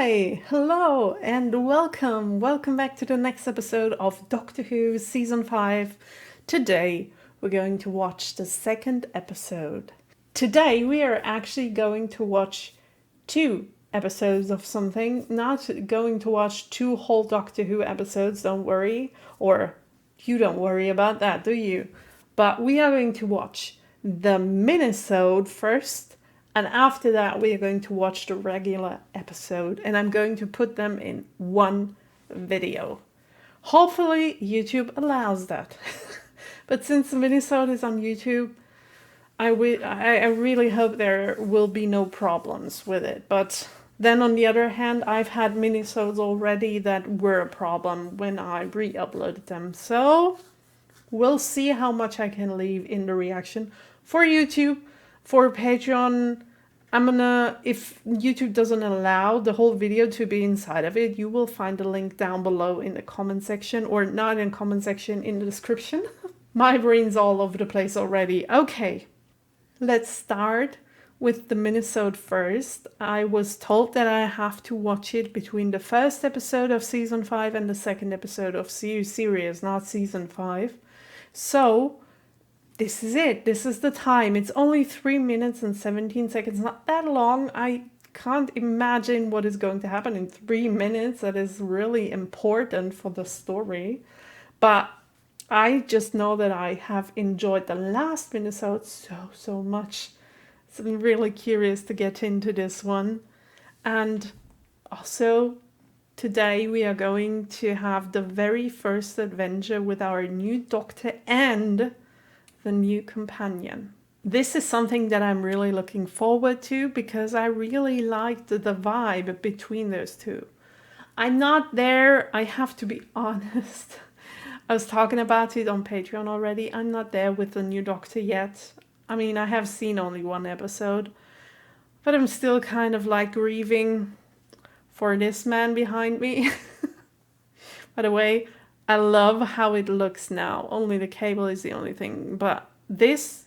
Hi, hello, and welcome. Welcome back to the next episode of Doctor Who Season 5. Today, we're going to watch the second episode. Today, we are actually going to watch 2 episodes of something. Not going to watch 2 whole Doctor Who episodes, don't worry. Or, you don't worry about that, do you? But we are going to watch the minisode first. And after that, we are going to watch the regular episode. And I'm going to put them in one video. Hopefully, YouTube allows that. But since the minisode is on YouTube, I really hope there will be no problems with it. But then on the other hand, I've had minisodes already that were a problem when I re-uploaded them. So we'll see how much I can leave in the reaction for YouTube. For Patreon, if YouTube doesn't allow the whole video to be inside of it, you will find the link down below in the comment section, or not in the comment section, in the description. My brain's all over the place already. Okay, let's start with the minisode first. I was told that I have to watch it between the first episode of Season 5 and the second episode of series, not Season 5. So this is it. This is the time. It's only 3 minutes and 17 seconds. Not that long. I can't imagine what is going to happen in 3 minutes. That is really important for the story. But I just know that I have enjoyed the last minisode so much. So I'm really curious to get into this one. And also, today we are going to have the very first adventure with our new Doctor and the new companion. This is something that I'm really looking forward to because I really liked the vibe between those two. I'm not there, I have to be honest. I was talking about it on Patreon already. I'm not there with the new Doctor yet. I mean, I have seen only 1 episode, but I'm still kind of like grieving for this man behind me. By the way, I love how it looks now. Only the cable is the only thing, but this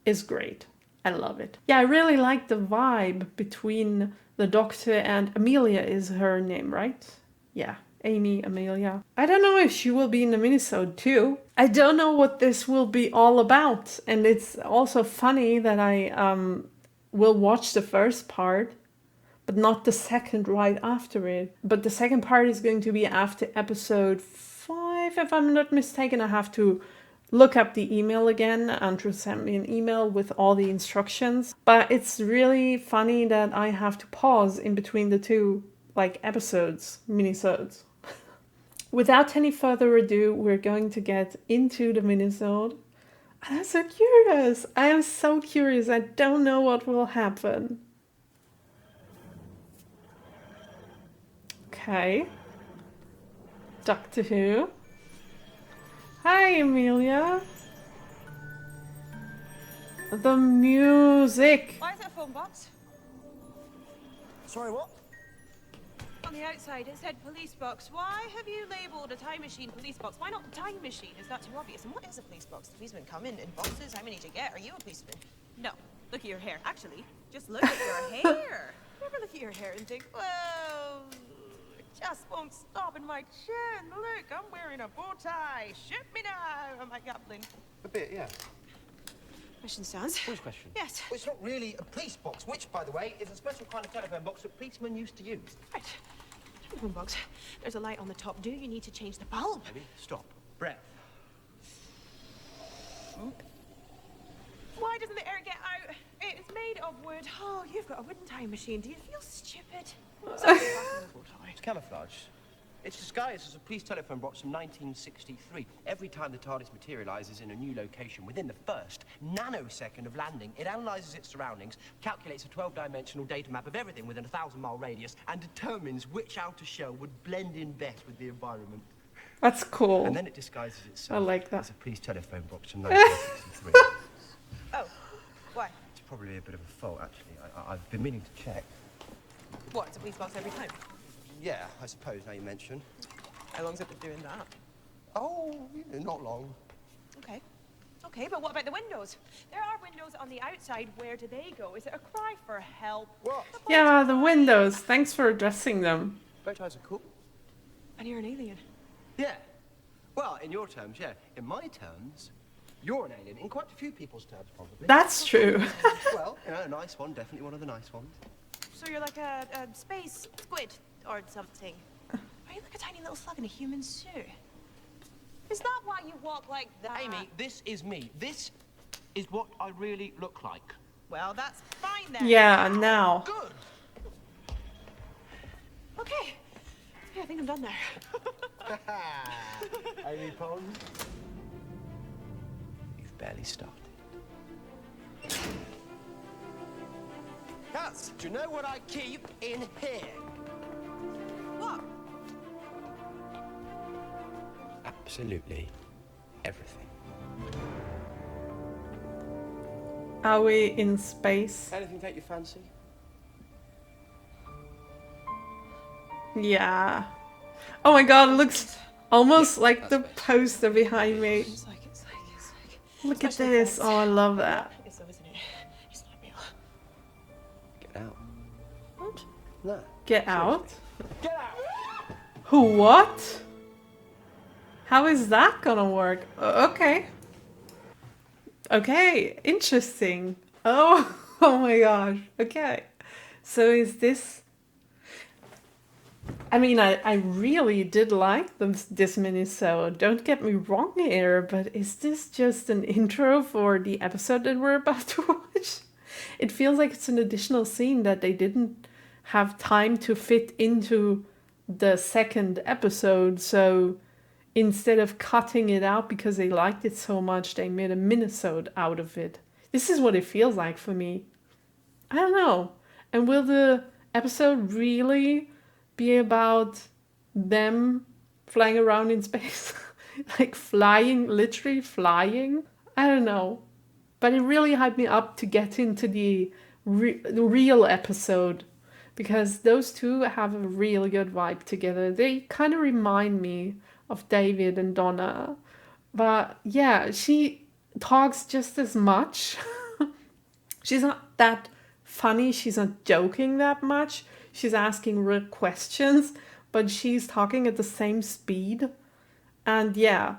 is great. I love it. Yeah, I really like the vibe between the Doctor and Amelia is her name, right? Yeah, Amy Amelia. I don't know if she will be in the minisode too. I don't know what this will be all about. And it's also funny that I will watch the first part, but not the second right after it. But the second part is going to be after episode 5, if I'm not mistaken. I have to look up the email again. Andrew sent me an email with all the instructions. But it's really funny that I have to pause in between the 2 episodes, minisodes. Without any further ado, we're going to get into the minisode. I'm so curious. I am so curious. I don't know what will happen. Okay. Doctor Who. Hi, Amelia. The music. Why is it a phone box? Sorry, what? On the outside it said police box. Why have you labelled a time machine police box? Why not the time machine? Is that too obvious? And what is a police box? The policemen come in boxes. How many do you get? Are you a policeman? No. Look at your hair. Actually, just look at your hair. You ever look at your hair and think, whoa, it just won't stop in my chin. Look, I'm wearing a bow tie. Shoot me now. Am I gabbling? A bit, yeah. Question stands. Which question? Yes. Well, it's not really a police box, which, by the way, is a special kind of telephone box that policemen used to use. Right. Telephone box. There's a light on the top. Do you need to change the bulb? Maybe. Stop. Breath. Why doesn't the air get out? It's made of wood. Oh, you've got a wooden time machine. Do you feel stupid? It's camouflage. It's disguised as a police telephone box from 1963. Every time the TARDIS materializes in a new location, within the first nanosecond of landing, it analyzes its surroundings, calculates a 12-dimensional data map of everything within a 1,000-mile radius, and determines which outer shell would blend in best with the environment. That's cool. And then it disguises itself I like that. as a police telephone box from 1963. Oh, why? It's probably a bit of a fault, actually. I've been meaning to check. What, it's a police box every time? Yeah, I suppose, now you mention. How long's it been doing that? Oh, not long. Okay. Okay, but what about the windows? There are windows on the outside, where do they go? Is it a cry for help? What? Yeah, the windows. Thanks for addressing them. Bow ties are cool. And you're an alien. Yeah. Well, in your terms, yeah. In my terms, you're an alien. In quite a few people's terms, probably. That's true. Well, you know, a nice one. Definitely one of the nice ones. So you're like a space squid or something. Are you like a tiny little slug in a human suit? Is that why you walk like that? Amy, this is me. This is what I really look like. Well, that's fine then. Yeah, now. Good. Okay. Yeah, I think I'm done there. Amy Pond, you've barely started. Gus, do you know what I keep in here? What? Absolutely everything. Are we in space? Anything take your fancy? Yeah. Oh my god, it looks almost like the that's poster behind me. It's like. Look at Special this. effects. Oh, I love that. It's so, isn't it? It's not real. Get out. What? No. Get out? Get out! Who, what? How is that gonna work? Okay. Okay, interesting. Oh, oh my gosh. Okay. So is this... I mean, I really did like this minisode. Don't get me wrong here, but is this just an intro for the episode that we're about to watch? It feels like it's an additional scene that they didn't have time to fit into the second episode. So instead of cutting it out because they liked it so much, they made a minisode out of it. This is what it feels like for me. I don't know. And will the episode really be about them flying around in space? Like flying, literally flying? I don't know. But it really hyped me up to get into the real episode, because those two have a really good vibe together. They kind of remind me of David and Donna. But yeah, she talks just as much. She's not that funny. She's not joking that much. She's asking real questions, but she's talking at the same speed. And yeah,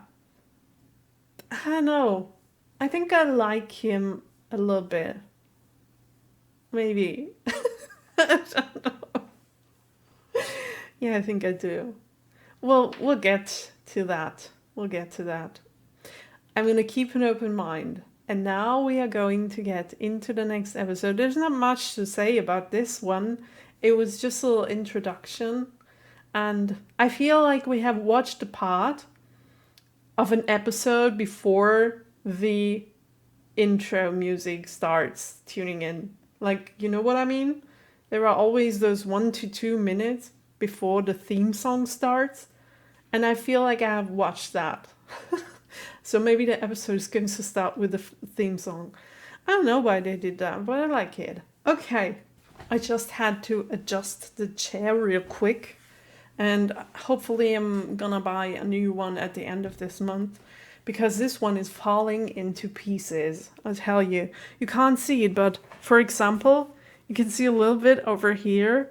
I don't know. I think I like him a little bit. Maybe. I don't know. Yeah, I think I do. Well, we'll get to that. We'll get to that. I'm going to keep an open mind. And now we are going to get into the next episode. There's not much to say about this one. It was just a little introduction. And I feel like we have watched a part of an episode before the intro music starts tuning in. Like, you know what I mean? There are always those 1 to 2 minutes before the theme song starts. And I feel like I have watched that. So maybe the episode is going to start with the theme song. I don't know why they did that, but I like it. Okay, I just had to adjust the chair real quick. And hopefully I'm gonna buy a new one at the end of this month, because this one is falling into pieces. I'll tell you. You can't see it, but for example, you can see a little bit over here.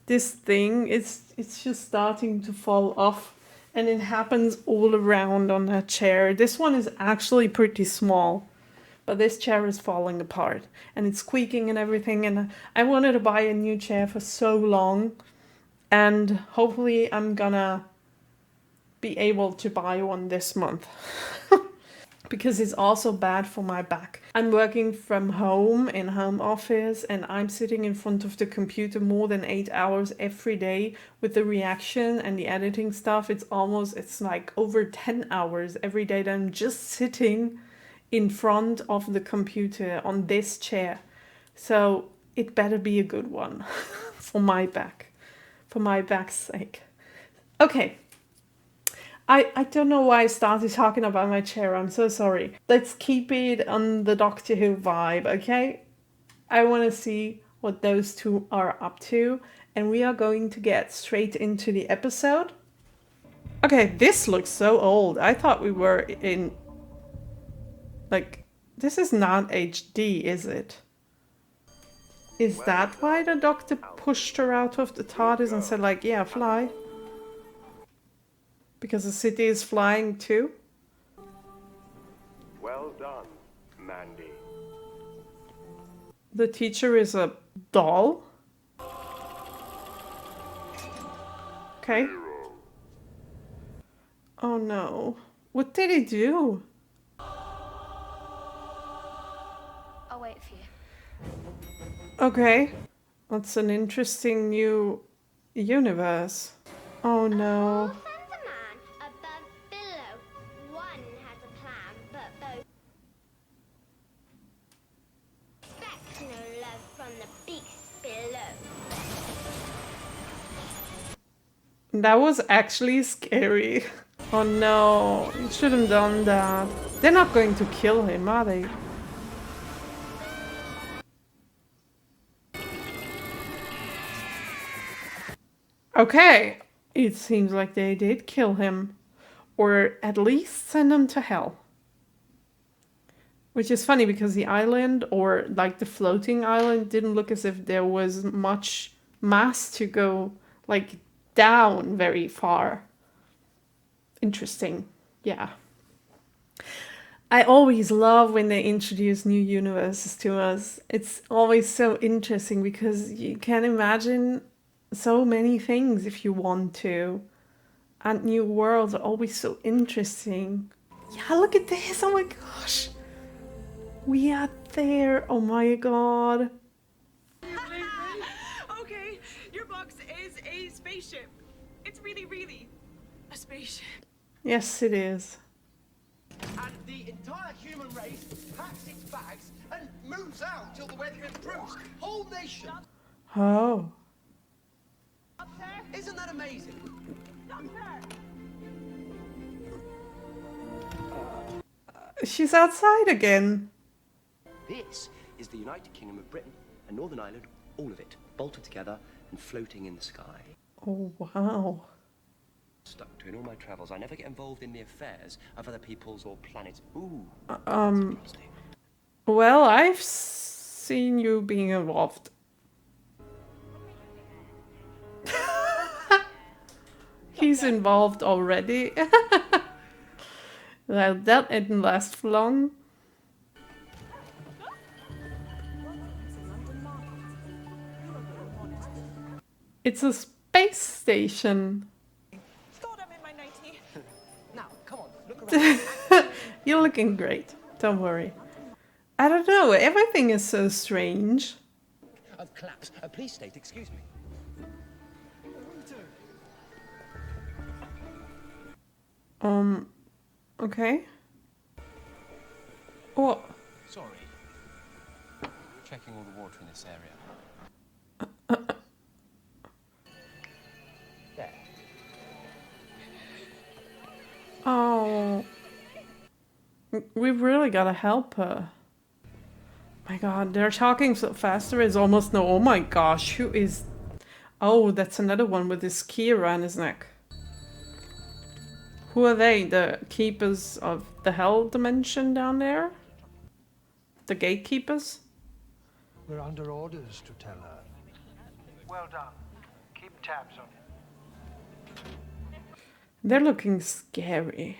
This thing, it's just starting to fall off. And it happens all around on that chair. This one is actually pretty small, but this chair is falling apart and it's squeaking and everything. And I wanted to buy a new chair for so long, and hopefully I'm gonna be able to buy one this month. Because it's also bad for my back. I'm working from home in home office, and I'm sitting in front of the computer more than 8 hours every day with the reaction and the editing stuff. It's like over 10 hours every day that I'm just sitting in front of the computer on this chair. So it better be a good one for my back's sake. Okay. I don't know why I started talking about my chair. I'm so sorry. Let's keep it on the Doctor Who vibe, okay? I want to see what those two are up to. And we are going to get straight into the episode. Okay, this looks so old. I thought we were in, like, This is not HD, is it? Is that why the doctor pushed her out of the TARDIS and said like, yeah, fly? Because the city is flying too? Well done, Mandy. The teacher is a doll? Okay. Oh no. What did he do? I'll wait for you. Okay. That's an interesting new universe. Oh no. Horse and a man above below. One has a plan, but both expect no love from the beast below. That was actually scary. Oh no, you shouldn't have done that. They're not going to kill him, are they? Okay, it seems like they did kill him. Or at least send him to hell. Which is funny because the island, or like the floating island, didn't look as if there was much mass to go like down very far. Interesting. Yeah. I always love when they introduce new universes to us. It's always so interesting because you can imagine so many things if you want to. And new worlds are always so interesting. Yeah, look at this. Oh my gosh. We are there. Oh my god. Okay, your box is a spaceship. It's really, really a spaceship. Yes, it is. And the entire human race packs its bags and moves out till the weather improves. Whole nation. Oh. Isn't that amazing? She's outside again. This is the United Kingdom of Britain and Northern Ireland, all of it, bolted together and floating in the sky. Oh, wow. Stuck to in all my travels, I never get involved in the affairs of other peoples or planets. Ooh. Well, I've seen you being involved. He's involved already. Well, that didn't last for long. It's a space station. Thought I'm in my nightie. Now, come on, look around. You're looking great. Don't worry. I don't know. Everything is so strange. Of collapse. Please state, excuse me. Okay. What? Sorry. Checking all the water in this area. There. Oh. We've really gotta help her. My god, they're talking so fast there is almost no... Oh my gosh, who is... Oh, that's another one with this key around his neck. Who are they? The keepers of the hell dimension down there? The gatekeepers? We're under orders to tell her. Well done. Keep tabs on it. They're looking scary.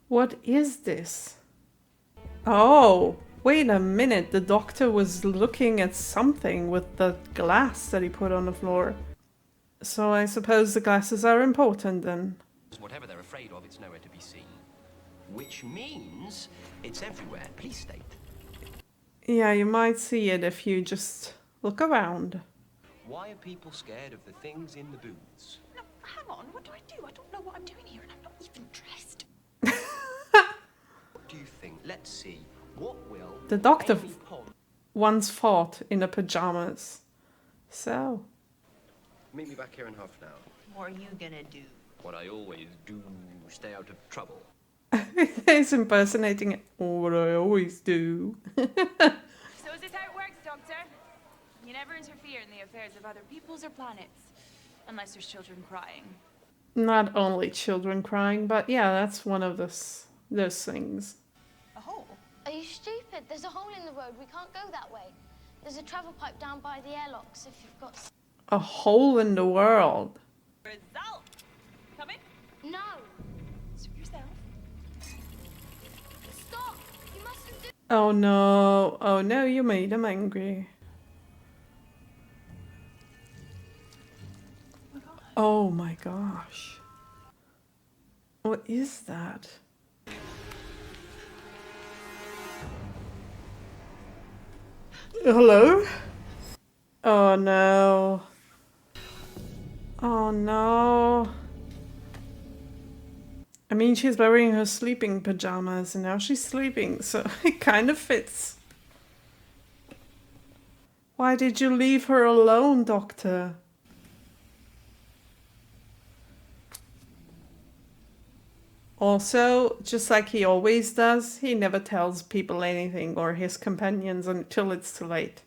What is this? Oh, wait a minute. The doctor was looking at something with the glass that he put on the floor. So I suppose the glasses are important then. Whatever they're afraid of, it's nowhere to be seen. Which means it's everywhere. Please state. Yeah, you might see it if you just look around. Why are people scared of the things in the booths? No, hang on. What do? I don't know what I'm doing here, and I'm not even dressed. What do you think? Let's see. What will The doctor Amy Pond... once fought in her pajamas. So... Meet me back here in half an hour. What are you gonna do? What I always do, stay out of trouble. He's impersonating it. Oh, what I always do. So is this how it works, Doctor? You never interfere in the affairs of other peoples or planets. Unless there's children crying. Not only children crying, but yeah, that's one of those things. A hole? Are you stupid? There's a hole in the road. We can't go that way. There's a travel pipe down by the airlocks if you've got... A hole in the world. Result! Come in. No! Suit yourself. Stop! You mustn't do... Oh no. Oh no, you made him angry. Oh my gosh. What is that? Hello? Oh no. Oh no. I mean, she's wearing her sleeping pajamas and now she's sleeping, so it kind of fits. Why did you leave her alone, Doctor? Also, just like he always does, he never tells people anything or his companions until it's too late.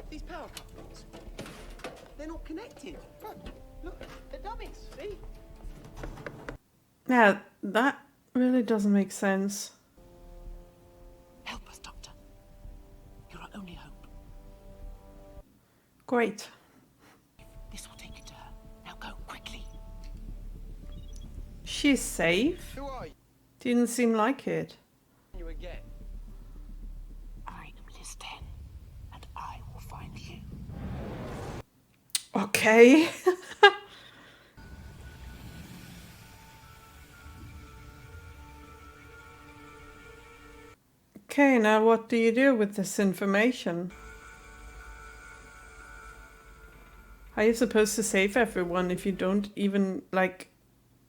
These power couplings, they're not connected. Look, they're dummies, see? Yeah, that really doesn't make sense. Help us, Doctor. You're our only hope. Great. This will take you to her. Now go, quickly. She's safe? Who are you? Didn't seem like it. You again. I am Liz 10, and I will find you. Okay. Okay, now what do you do with this information? How are you supposed to save everyone if you don't even, like,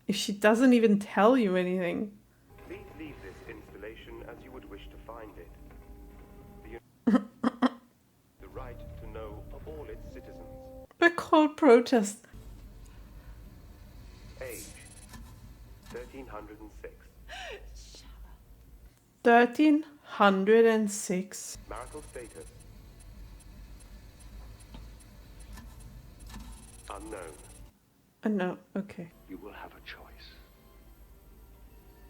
if she doesn't even tell you anything? Please leave this installation as you would wish to find it. The right to know of all its citizens. A cold protest. Age 1306. 1306. Marital status unknown. No, okay. You will have a choice.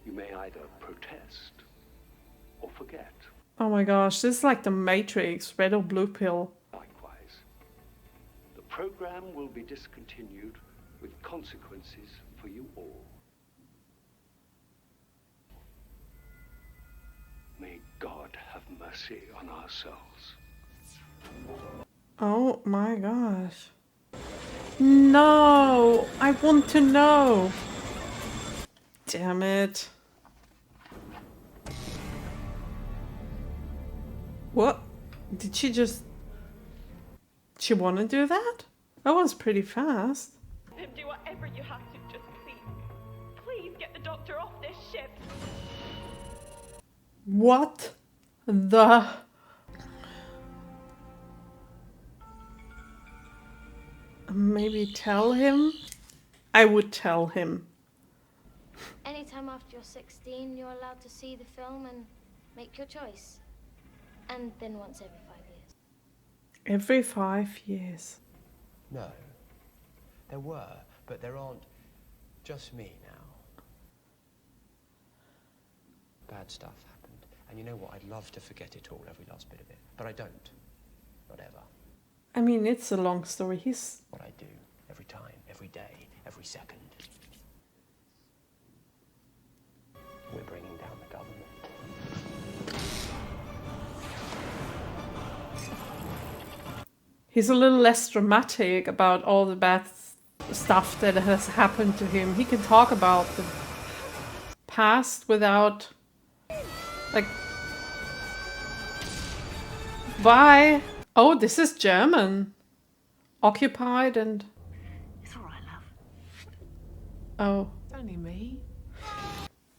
You may either protest or forget. Oh my gosh, this is like the Matrix, red or blue pill. Likewise, the program will be discontinued with consequences for you all. May God have mercy on our souls. Oh my gosh. No! I want to know! Damn it. What? Did she just... She want to do that? That was pretty fast. Then do whatever you have to, just please get the doctor off this ship. What the... Maybe tell him? I would tell him. Anytime after you're 16, you're allowed to see the film and make your choice. And then once every 5 years. Every 5 years. No. There were, but there aren't just me now. Bad stuff happened. And you know what? I'd love to forget it all, every last bit of it. But I don't. Not ever. I mean, it's a long story. He's... What I do, every time, every day, every second. We're bringing down the government. He's a little less dramatic about all the bad stuff that has happened to him. He can talk about the past without... Like... Why? Oh, this is German. Occupied and... It's all right, love. Oh. It's only me.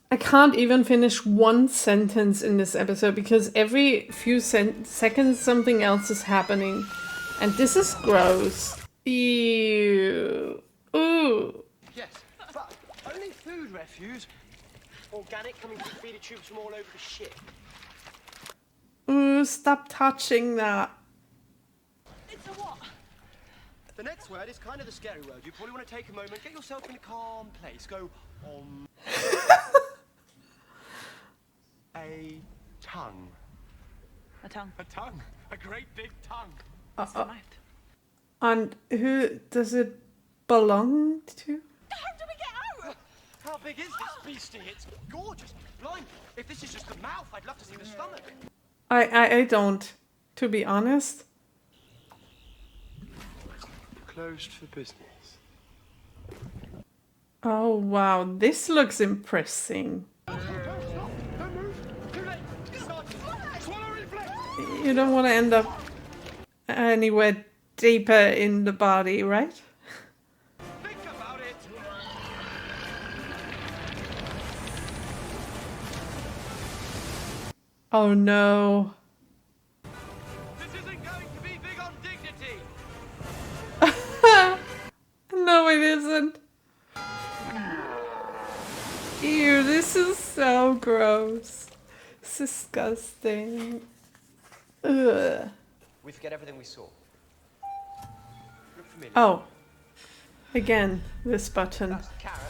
I can't even finish one sentence in this episode because every few seconds something else is happening. And this is gross. Ew. Ooh. Yes, but only food refuse. Organic coming through feeder tubes from all over the ship. Ooh, stop touching that. It's a what? The next word is kind of the scary word. You probably want to take a moment, get yourself in a calm place. Go on. A tongue. A tongue. A tongue. A great big tongue. It's the mouth. And who does it belong to? How do we get out? How big is this beastie? It's gorgeous. Blind. If this is just the mouth, I'd love to see the stomach. I don't, to be honest. Closed for business. Oh wow, this looks impressive. You don't want to end up anywhere deeper in the body, right? Think about it. Oh no. This isn't going to be big on dignity. No, it isn't. Ew, this is so gross. It's disgusting. Ugh. We forget everything we saw. Look familiar. Oh. Again, this button. That's carrot.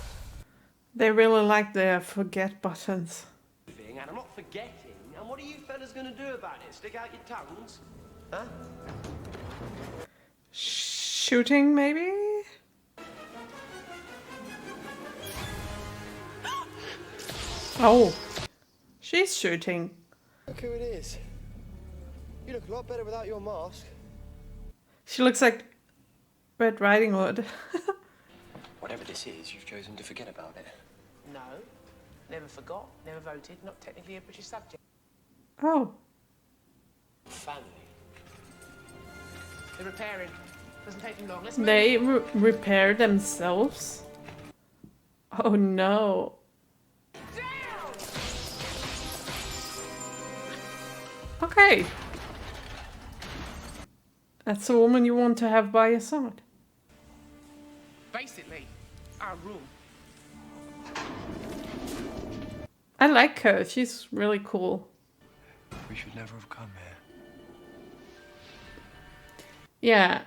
They really like their forget buttons. And I'm not forgetting. And what are you fellas going to do about it? Stick out your tongues? Huh? Shooting, maybe? Oh. She's shooting. Look who it is. You look a lot better without your mask. She looks like Red Riding Hood. Whatever this is, you've chosen to forget about it. No, never forgot, never voted, not technically a British subject. Oh. Family. They're repairing. Doesn't take them long. Let's move. They repair themselves? Oh no. Okay. That's a woman you want to have by your side. Basically, our room. I like her. She's really cool. We should never have come here. Yeah.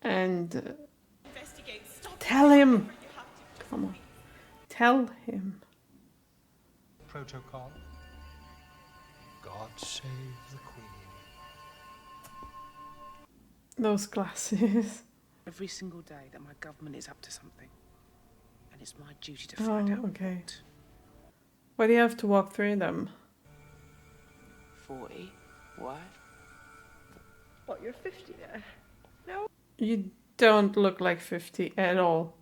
And Investigate. Stop. tell him. You have to. Come on. Tell him. Protocol. God save the Queen. Those glasses. Every single day that my government is up to something. And it's my duty to find out. Oh, okay. Why do you have to walk through them? 40. Why? What, you're 50 now? No. You don't look like 50 at all.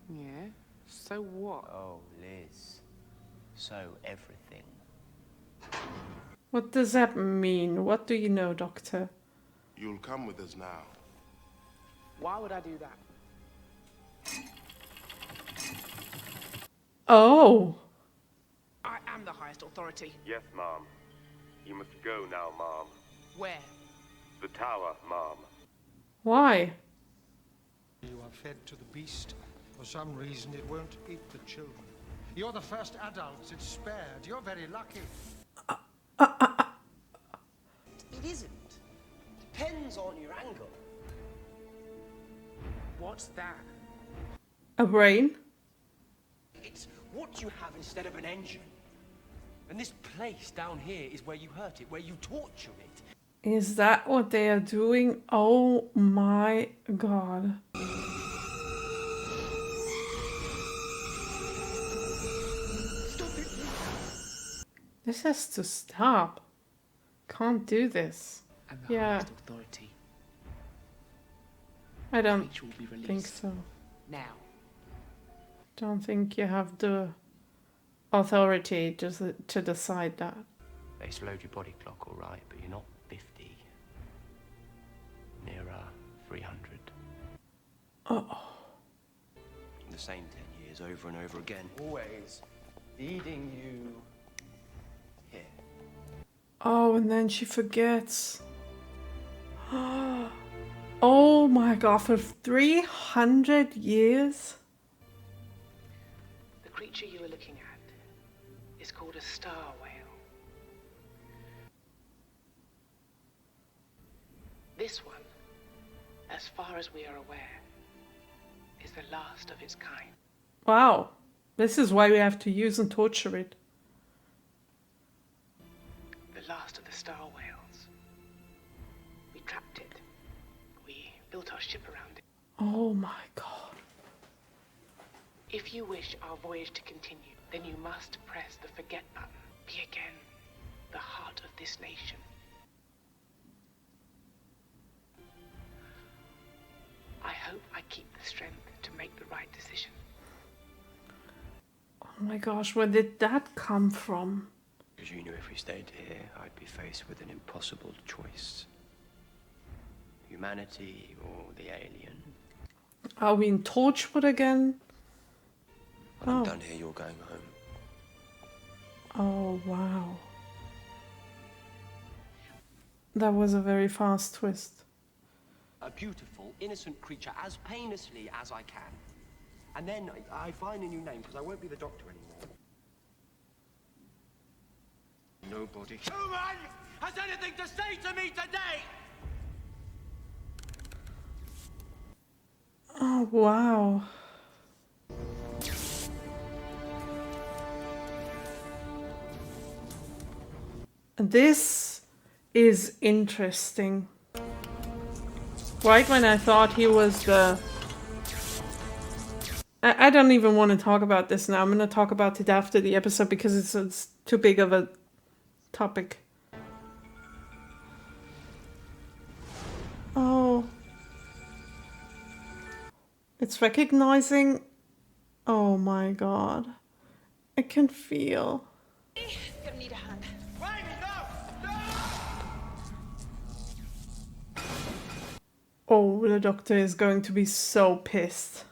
Yeah. So what? Oh, Liz. So everything. What does that mean? What do you know, Doctor? You'll come with us now. Why would I do that? Oh. I am the highest authority. Yes, Mom. You must go now, Mom. Where? The tower, Mom. Why? You are fed to the beast. For some reason, it won't eat the children. You're the first adults it's spared. You're very lucky. It isn't. Depends on your angle. What's that? A brain? It's what you have instead of an engine. And this place down here is where you hurt it, where you torture it. Is that what they are doing? Oh my god. Stop it! This has to stop. Can't do this. And the Yeah. highest authority. I don't Creature will be released. think so. Now. Don't think you have the authority to decide that. They slowed your body clock all right, but you're not 50. Nearer 300. Oh. The same 10 years over and over again. Always leading you here. Oh, and then she forgets. Oh my god, for 300 years? The creature you are looking at is called a star whale. This one as far as we are aware, is the last of its kind. Wow. This is why we have to use and torture it. The last of the star whales. We trapped it. We built our ship around it. Oh my god. If you wish our voyage to continue, then you must press the forget button. Be again the heart of this nation. I hope I keep the strength to make the right decision. Oh my gosh, where did that come from? Because you knew if we stayed here, I'd be faced with an impossible choice. Humanity or the alien. Are we in Torchwood again? I'm done here, you're going home. Oh, wow. That was a very fast twist. A beautiful, innocent creature as painlessly as I can. And then I find a new name, because I won't be the Doctor anymore. Nobody human has anything to say to me today! Oh, wow. This is interesting. Right when I thought he was the... I don't even want to talk about this now. I'm going to talk about it after the episode because it's too big of a topic. Oh. It's recognizing... Oh my god. I can feel... Gonna need a hand. Oh, the Doctor is going to be so pissed.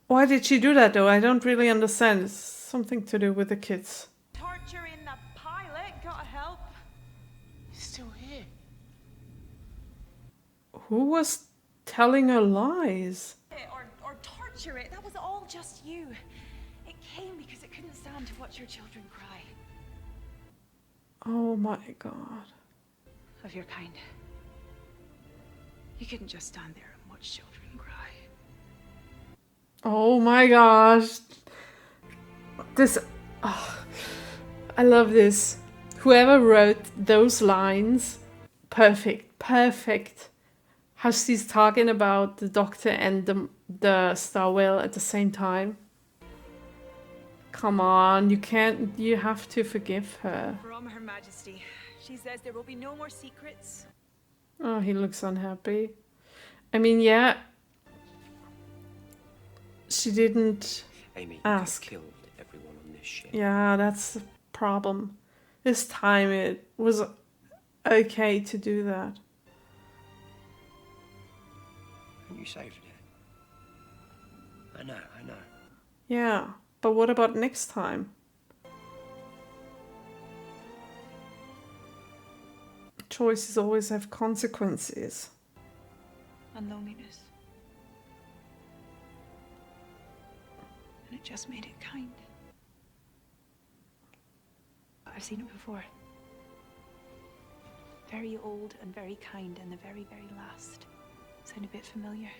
Why did she do that though? I don't really understand. It's something to do with the kids. Torturing the pilot, gotta help. He's still here. Who was telling her lies? Or torture it, that was all just you. It came because it couldn't stand to watch your children cry. Oh my god. Of your kind. You couldn't just stand there and watch children cry. Oh my gosh. This... Oh, I love this. Whoever wrote those lines, perfect, perfect. How she's talking about the Doctor and the Star Whale at the same time. Come on, you can't, you have to forgive her. From Her Majesty. She says there will be no more secrets. Oh, he looks unhappy. I mean, yeah. She didn't Amy, ask. you killed everyone on this ship. Yeah, that's the problem. This time it was okay to do that. And you saved it. I know. Yeah, but what about next time? Choices always have consequences. And loneliness. And it just made it kind. I've seen it before. Very old and very kind, and the very, very last. Sound a bit familiar?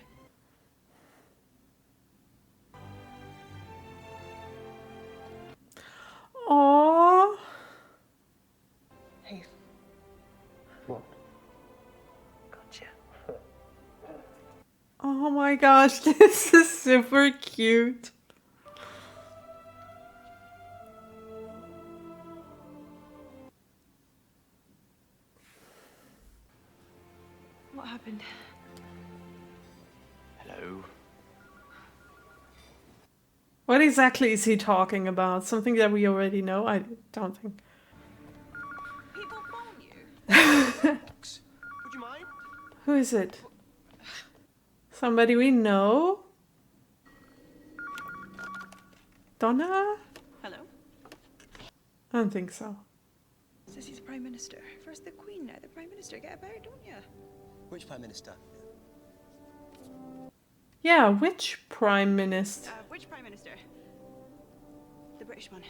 Aww. Hey. What? Gotcha. Oh my gosh, this is super cute. What happened? Hello? What exactly is he talking about? Something that we already know? I don't think. People phone you? Would you mind? Who is it? Somebody we know? Donna? Hello? I don't think so. Says he's Prime Minister. First the Queen, now the Prime Minister. Get about, don't you? Which Prime Minister? Yeah, which Prime Minister? Which Prime Minister? The British one.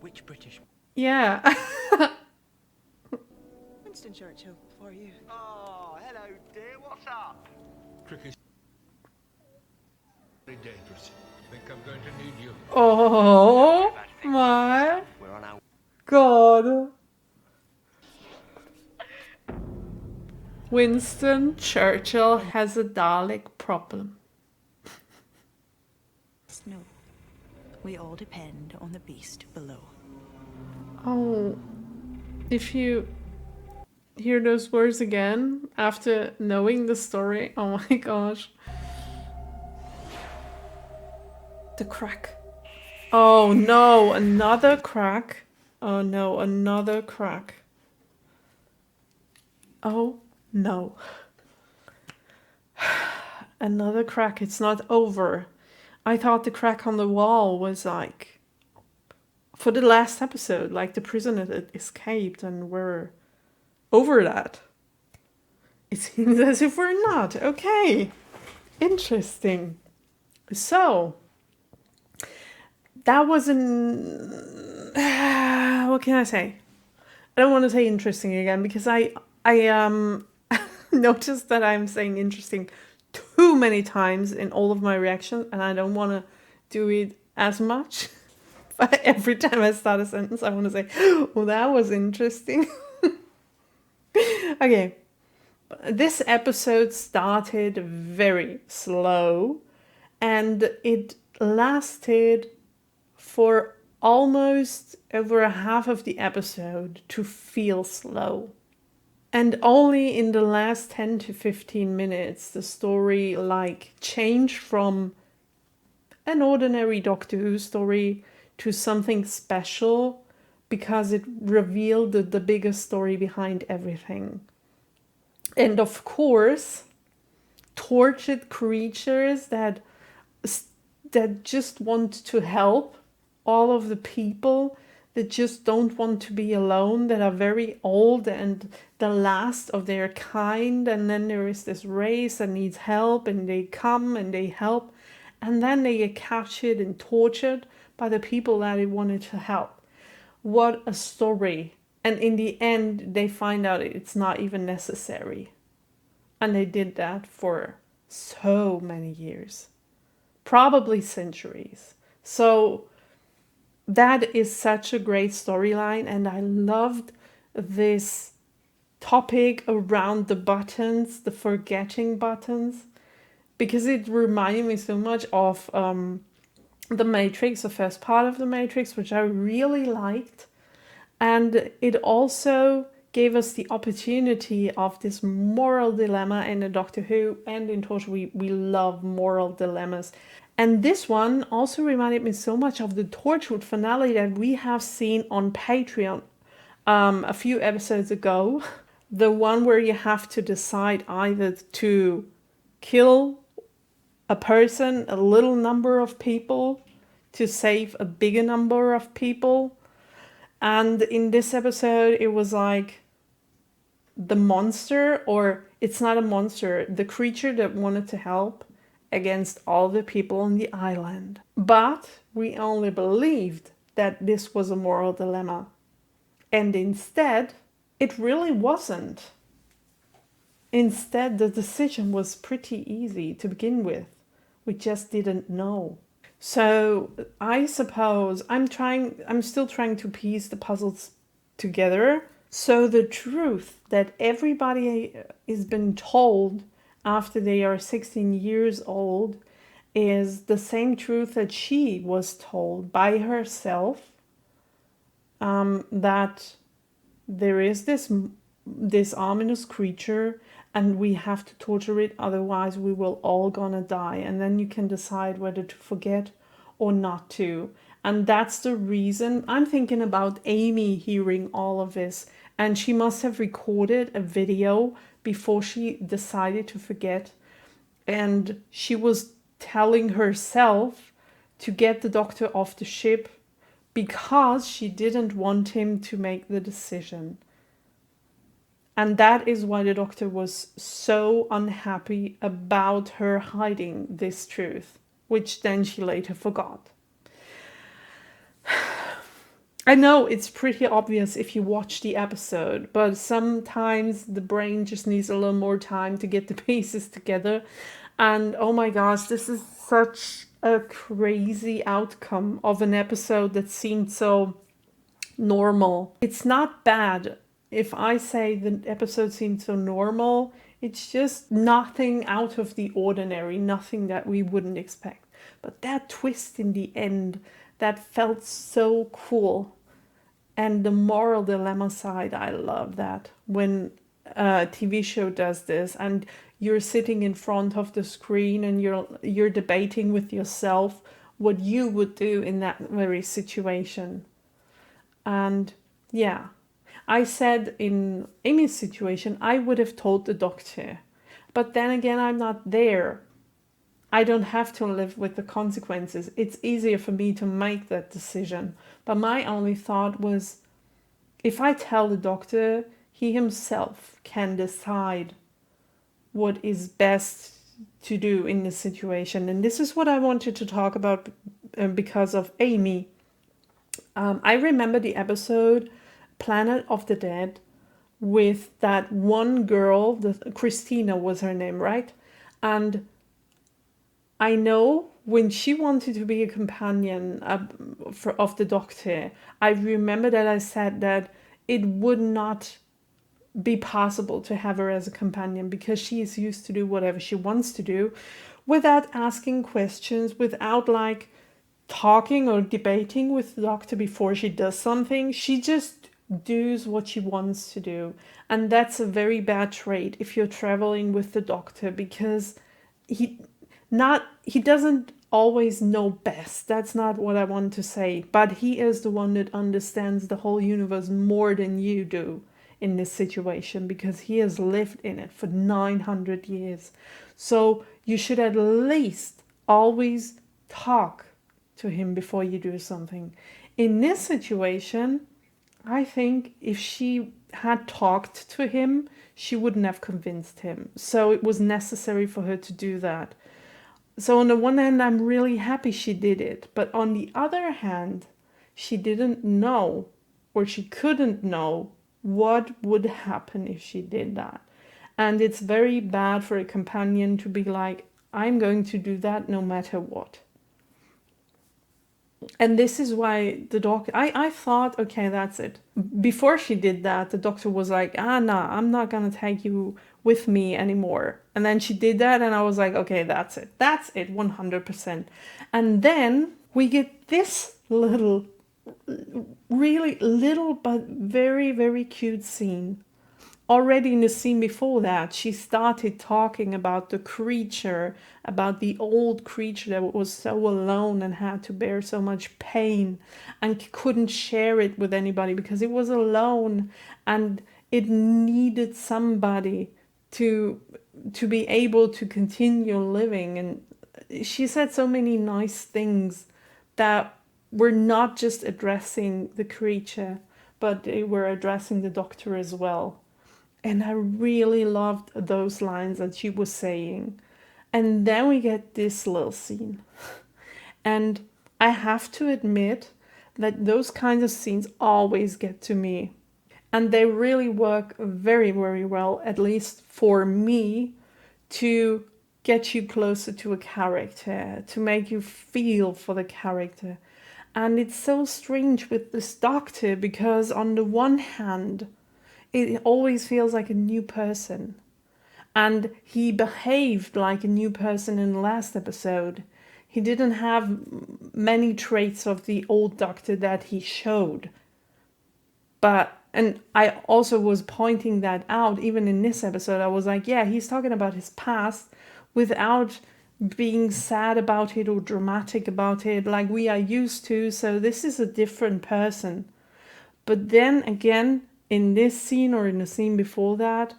Which British? Yeah. Winston Churchill, for you. Oh, hello, dear. What's up? Cricket. Very dangerous. I think I'm going to need you. Oh my We're on our god. Winston Churchill has a Dalek problem. No. We all depend on the beast below. Oh, if you hear those words again after knowing the story, oh my gosh. The crack. Oh no, another crack. Oh no, another crack. Oh no. Another crack. It's not over. I thought the crack on the wall was like for the last episode, like the prisoner that escaped, and we're over that. It seems as if we're not. Okay. Interesting. So, that was what can I say? I don't want to say interesting again because I noticed that I'm saying interesting too many times in all of my reactions, and I don't want to do it as much. But every time I start a sentence, I want to say, "Oh, that was interesting." Okay. This episode started very slow, and it lasted for almost over half of the episode to feel slow. And only in the last 10 to 15 minutes the story like changed from an ordinary Doctor Who story to something special because it revealed the bigger story behind everything. And of course, tortured creatures that just want to help all of the people that just don't want to be alone, that are very old and the last of their kind, and then there is this race that needs help, and they come and they help, and then they get captured and tortured by the people that they wanted to help. What a story. And in the end they find out it's not even necessary, and they did that for so many years, probably centuries. So that is such a great storyline, and I loved this topic around the buttons, the forgetting buttons, because it reminded me so much of the Matrix, the first part of the Matrix, which I really liked. And it also gave us the opportunity of this moral dilemma in the Doctor Who, and in Torture we love moral dilemmas. And this one also reminded me so much of the Torchwood finale that we have seen on Patreon a few episodes ago. The one where you have to decide either to kill a person, a little number of people, to save a bigger number of people. And in this episode, it was like the monster, or it's not a monster, the creature that wanted to help against all the people on the island. But we only believed that this was a moral dilemma. And instead, it really wasn't. Instead, the decision was pretty easy to begin with. We just didn't know. So I suppose I'm still trying to piece the puzzles together. So the truth that everybody is been told after they are 16 years old is the same truth that she was told by herself, that there is this ominous creature and we have to torture it, otherwise we will all gonna die, and then you can decide whether to forget or not to. And that's the reason I'm thinking about Amy hearing all of this, and she must have recorded a video before she decided to forget, and she was telling herself to get the Doctor off the ship because she didn't want him to make the decision. And that is why the Doctor was so unhappy about her hiding this truth, which then she later forgot. I know it's pretty obvious if you watch the episode, but sometimes the brain just needs a little more time to get the pieces together. And oh my gosh, this is such a crazy outcome of an episode that seemed so normal. It's not bad if I say the episode seemed so normal. It's just nothing out of the ordinary, nothing that we wouldn't expect. But that twist in the end, that felt so cool. And the moral dilemma side, I love that. When a TV show does this and you're sitting in front of the screen and you're debating with yourself what you would do in that very situation. And yeah, I said in Amy's situation, I would have told the doctor. But then again, I'm not there. I don't have to live with the consequences. It's easier for me to make that decision. But my only thought was, if I tell the doctor, he himself can decide what is best to do in this situation. And this is what I wanted to talk about because of Amy. I remember the episode Planet of the Dead with that one girl, Christina was her name, right? And I know when she wanted to be a companion of the doctor, I remember that I said that it would not be possible to have her as a companion because she is used to do whatever she wants to do without asking questions, without like talking or debating with the doctor before she does something. She just does what she wants to do. And that's a very bad trait if you're traveling with the doctor, because he doesn't always know best. That's not what I want to say. But he is the one that understands the whole universe more than you do in this situation, because he has lived in it for 900 years. So you should at least always talk to him before you do something. In this situation, I think if she had talked to him, she wouldn't have convinced him. So it was necessary for her to do that. So on the one hand, I'm really happy she did it. But on the other hand, she didn't know, or she couldn't know, what would happen if she did that. And it's very bad for a companion to be like, I'm going to do that no matter what. And this is why the doctor, I thought, okay, that's it. Before she did that, the doctor was like, no, I'm not going to take you with me anymore. And then she did that, and I was like, okay, that's it. That's it, 100%. And then we get this little, really little, but very, very cute scene. Already in the scene before that, she started talking about the creature, about the old creature that was so alone and had to bear so much pain and couldn't share it with anybody because it was alone and it needed somebody to be able to continue living. And she said so many nice things that were not just addressing the creature, but they were addressing the doctor as well. And I really loved those lines that she was saying. And then we get this little scene. And I have to admit that those kinds of scenes always get to me. And they really work very, very well, at least for me, to get you closer to a character, to make you feel for the character. And it's so strange with this doctor because on the one hand, it always feels like a new person. And he behaved like a new person in the last episode. He didn't have many traits of the old doctor that he showed. And I also was pointing that out, even in this episode. I was like, yeah, he's talking about his past without being sad about it or dramatic about it like we are used to. So this is a different person. But then again, in this scene or in the scene before that,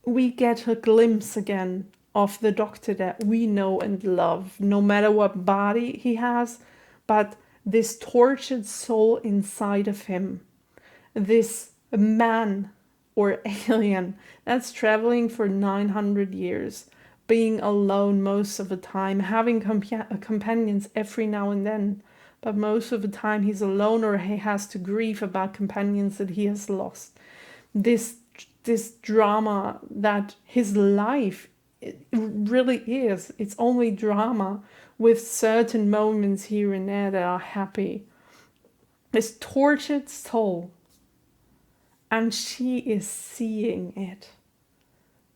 we get a glimpse again of the doctor that we know and love, no matter what body he has, but this tortured soul inside of him, this man or alien that's traveling for 900 years, being alone most of the time, having companions every now and then, but most of the time he's alone or he has to grieve about companions that he has lost. This drama that his life it really is. It's only drama with certain moments here and there that are happy. This tortured soul. And she is seeing it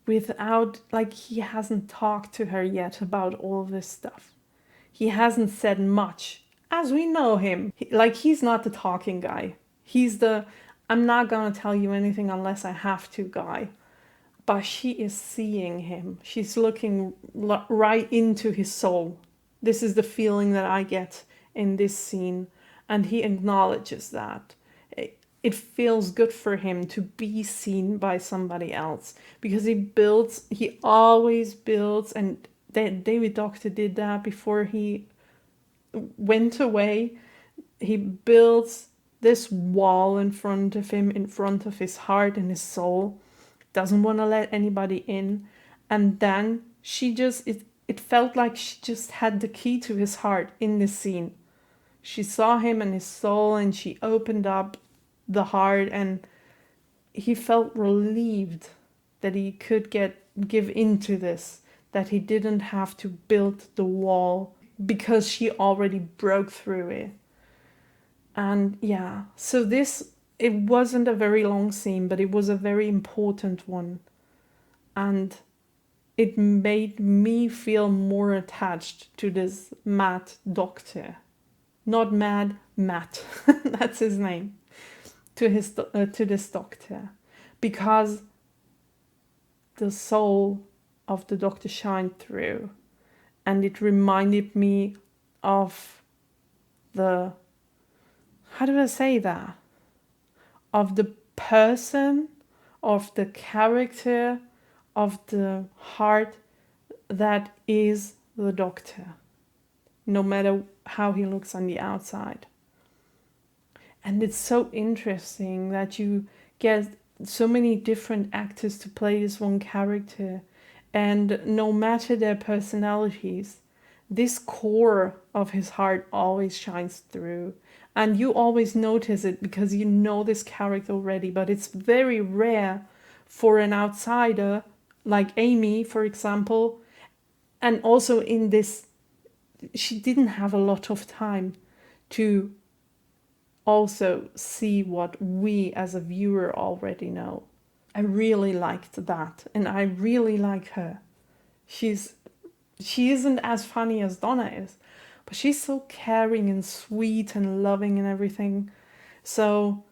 without, like, he hasn't talked to her yet about all this stuff. He hasn't said much, as we know him. Like, he's not the talking guy. He's the, I'm not gonna tell you anything unless I have to guy. But she is seeing him. She's looking right into his soul. This is the feeling that I get in this scene. And he acknowledges that. It feels good for him to be seen by somebody else. Because he always builds, and David Doctor did that before he went away. He builds this wall in front of him, in front of his heart and his soul. Doesn't want to let anybody in. And then it felt like she just had the key to his heart in this scene. She saw him and his soul, and she opened up the heart, and he felt relieved that he could give into this, that he didn't have to build the wall because she already broke through it. And yeah, so it wasn't a very long scene, but it was a very important one. And it made me feel more attached to this Mad Doctor. Not Mad, Matt. That's his name. To this Doctor. Because the soul of the Doctor shined through. And it reminded me of the... How do I say that? Of the person, of the character, of the heart that is the Doctor, no matter how he looks on the outside. And it's so interesting that you get so many different actors to play this one character, and no matter their personalities, this core of his heart always shines through. And you always notice it because you know this character already, but it's very rare for an outsider, like Amy, for example. And also in this, she didn't have a lot of time to also see what we as a viewer already know. I really liked that, and I really like her. She isn't as funny as Donna is, but she's so caring and sweet and loving and everything. So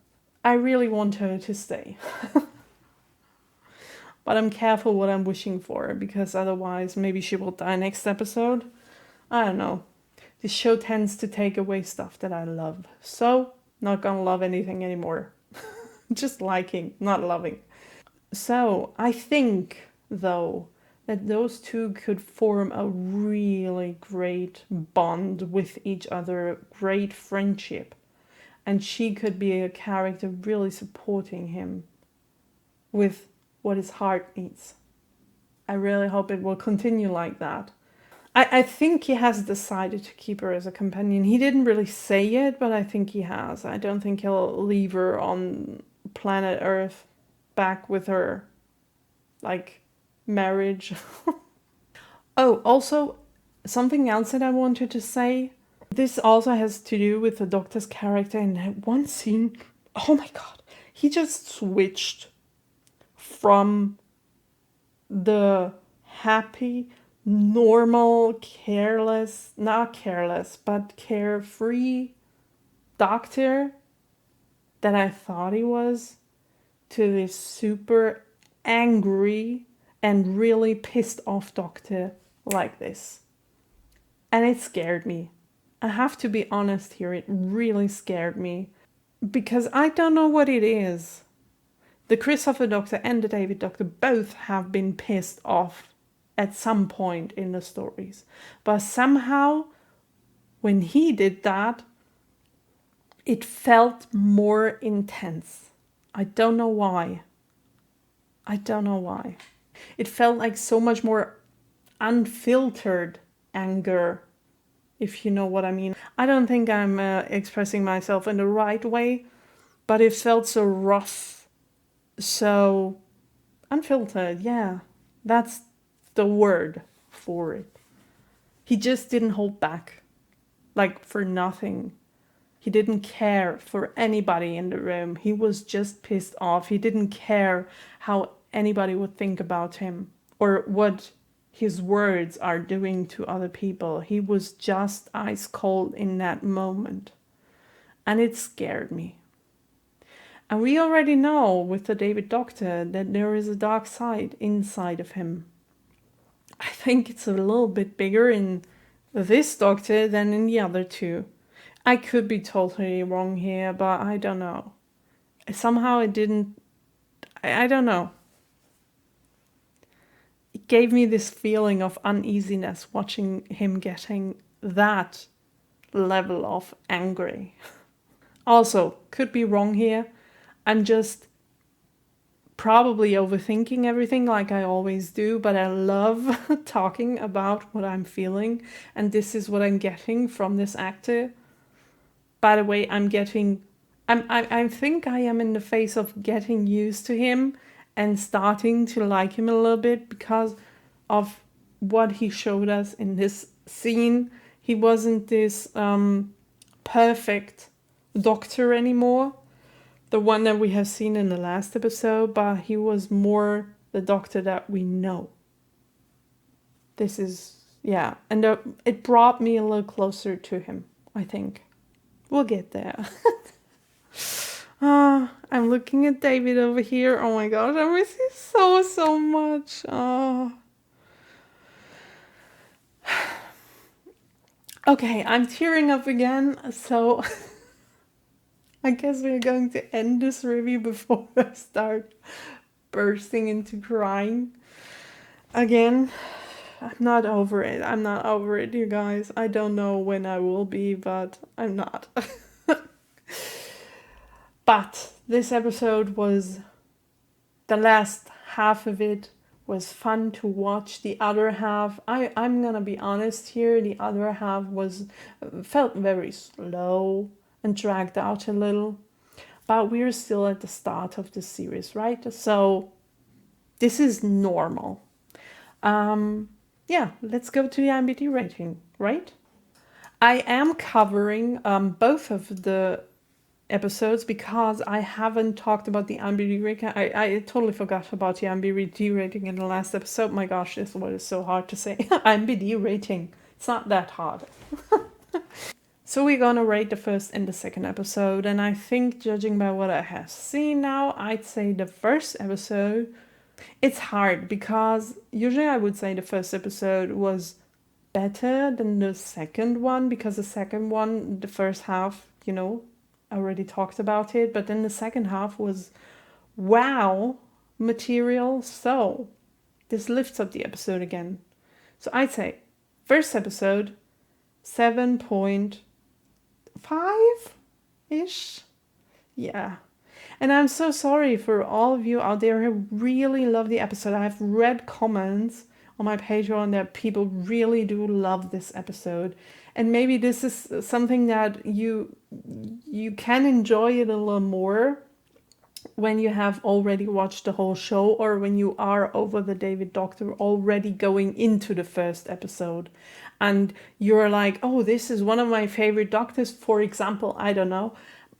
I really want her to stay. But I'm careful what I'm wishing for, because otherwise maybe she will die next episode. I don't know. This show tends to take away stuff that I love. So, not gonna love anything anymore. Just liking, not loving. So, I think, though, that those two could form a really great bond with each other, a great friendship. And she could be a character really supporting him with what his heart needs. I really hope it will continue like that. I think he has decided to keep her as a companion. He didn't really say it, but I think he has. I don't think he'll leave her on planet Earth back with her, like, marriage. Oh, also, something else that I wanted to say. This also has to do with the Doctor's character. In that one scene, oh my god, he just switched from the happy, normal, careless, not careless, but carefree Doctor that I thought he was, to this super angry and really pissed off Doctor like this. And it scared me. I have to be honest here, it really scared me. Because I don't know what it is. The Christopher Doctor and the David Doctor both have been pissed off at some point in the stories. But somehow, when he did that, it felt more intense. I don't know why. I don't know why. It felt like so much more unfiltered anger. if you know what I mean. I don't think I'm expressing myself in the right way, but it felt so rough, so unfiltered. Yeah, that's the word for it. He just didn't hold back, like for nothing. He didn't care for anybody in the room. He was just pissed off. He didn't care how anybody would think about him or what his words are doing to other people. He was just ice cold in that moment. And it scared me. And we already know with the David Doctor that there is a dark side inside of him. I think it's a little bit bigger in this Doctor than in the other two. I could be totally wrong here, but I don't know. Somehow it didn't... I don't know. It gave me this feeling of uneasiness watching him getting that level of angry. Also, could be wrong here. I'm just probably overthinking everything like I always do, but I love talking about what I'm feeling, and this is what I'm getting from this actor. By the way, I think I am in the phase of getting used to him and starting to like him a little bit because of what he showed us in this scene. He wasn't this perfect doctor anymore, the one that we have seen in the last episode, but he was more the doctor that we know. This is, yeah, and it brought me a little closer to him, I think. We'll get there. I'm looking at David over here. Oh my gosh, I miss him so much. Okay, I'm tearing up again, so I guess we're going to end this review before I start bursting into crying again. I'm not over it. I'm not over it, you guys. I don't know when I will be, but I'm not. But this episode was, the last half of it was fun to watch. The other half, I'm gonna be honest here, the other half felt very slow and dragged out a little. But we're still at the start of the series, right? So this is normal. Yeah, let's go to the IMDb rating, right? I am covering both of the episodes because I haven't talked about the IMDb rating. I totally forgot about the IMDb rating in the last episode. My gosh, this one is so hard to say. IMDb rating. It's not that hard. So we're gonna rate the first and the second episode, and I think judging by what I have seen now, I'd say the first episode, it's hard because usually I would say the first episode was better than the second one because the second one, the first half, I already talked about it, but then the second half was wow material, so this lifts up the episode again. So I'd say first episode 7.5-ish. Yeah. And I'm so sorry for all of you out there who really love the episode. I've read comments on my Patreon that people really do love this episode. And maybe this is something that you can enjoy it a little more when you have already watched the whole show, or when you are over the David Doctor already going into the first episode. And you're like, oh, this is one of my favorite Doctors, for example, I don't know.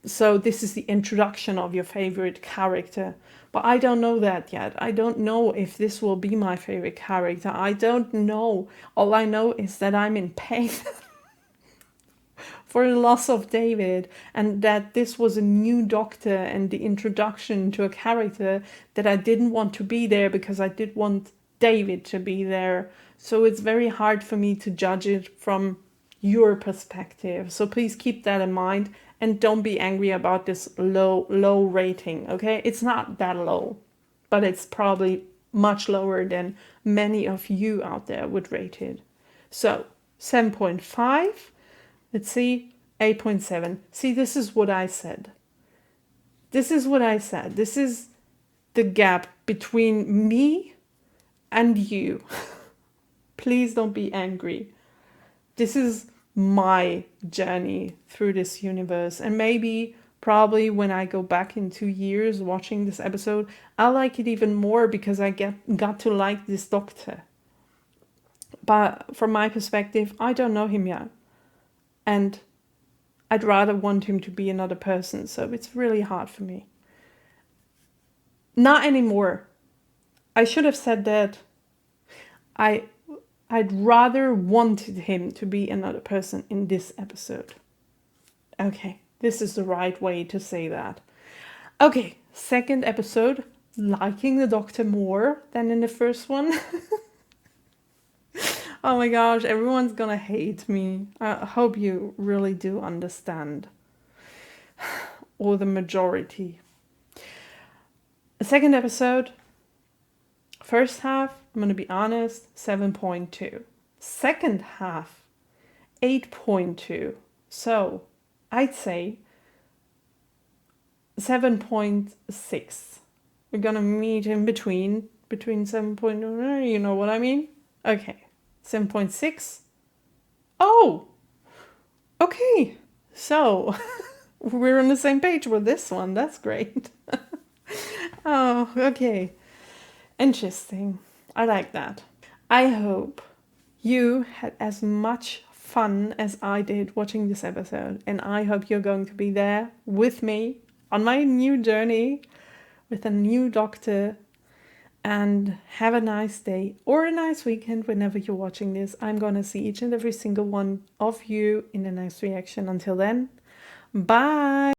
So this is the introduction of your favorite character. But I don't know that yet. I don't know if this will be my favorite character. I don't know. All I know is that I'm in pain for the loss of David, and that this was a new Doctor and the introduction to a character that I didn't want to be there because I did want David to be there. So it's very hard for me to judge it from your perspective. So please keep that in mind and don't be angry about this low rating, okay? It's not that low, but it's probably much lower than many of you out there would rate it. So 7.5. Let's see, 8.7. See, this is what I said. This is the gap between me and you. Please don't be angry. This is my journey through this universe. And maybe, probably when I go back in 2 years watching this episode, I'll like it even more because I got to like this Doctor. But from my perspective, I don't know him yet. And I'd rather want him to be another person, so it's really hard for me. Not anymore. I should have said that. I'd rather wanted him to be another person in this episode. Okay, this is the right way to say that. Okay, second episode, liking the Doctor more than in the first one. Oh my gosh, everyone's gonna hate me. I hope you really do understand. Or the majority. Second episode, first half, I'm gonna be honest, 7.2. Second half, 8.2. So, I'd say 7.6. We're gonna meet in between 7.0, you know what I mean? Okay, 7.6. Oh, okay. So, we're on the same page with this one. That's great. Oh, okay. Interesting. I like that. I hope you had as much fun as I did watching this episode, and I hope you're going to be there with me on my new journey with a new Doctor. And have a nice day or a nice weekend whenever you're watching this. I'm gonna see each and every single one of you in the next reaction. Until then, bye!